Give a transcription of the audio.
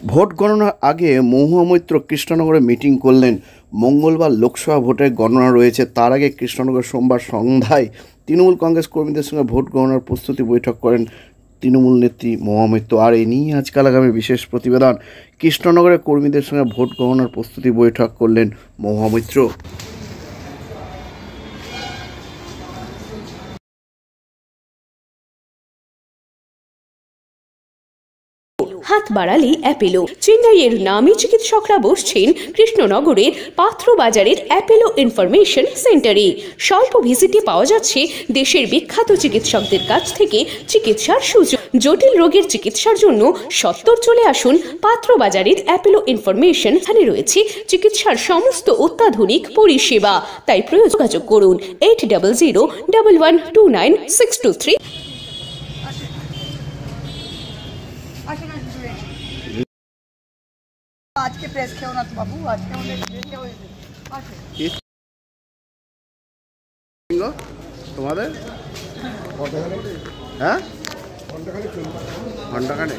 Vote গণনার আগে মহুয়া মৈত্র কৃষ্ণনগরে মিটিং করলেন। মঙ্গলবার লোকসভা ভোটের গণনা রয়েছে, তার আগে কৃষ্ণনগর সোমবার সন্ধ্যায় তৃণমূল কংগ্রেস কর্মীদের সঙ্গে ভোট গণনার প্রস্তুতি বৈঠক করেন তৃণমূল নেত্রী মহুয়া মৈত্র। আর এই নিয়ে আজকাল আগামী বিশেষ প্রতিবেদন। কৃষ্ণনগরের কর্মীদের সঙ্গে ভোট গণনার প্রস্তুতি বৈঠক করলেন মহুয়া মৈত্র। হাত বাড়ালি অ্যাপেলো। চেন্নাইয়ের নামী চিকিৎসকরা বসছেন কৃষ্ণনগরের পাত্র বাজারের অ্যাপেলো ইনফরমেশন সেন্টারে। স্বল্প ভিজিটে পাওয়া যাচ্ছে দেশের বিখ্যাত চিকিৎসকদের কাছ থেকে চিকিৎসার সুযোগ। জটিল রোগের চিকিৎসার জন্য সত্বর চলে আসুন পাত্র বাজারের অ্যাপেলো ইনফরমেশন। এখানে রয়েছে চিকিৎসার সমস্ত অত্যাধুনিক পরিষেবা। তাই যোগাযোগ করুন 8001129623। আজকে প্রেস খেও না তো বাবু, আজকে অনেক লেটে হয়েছে। তোমাদের হ্যাঁ ঘন্টাখানে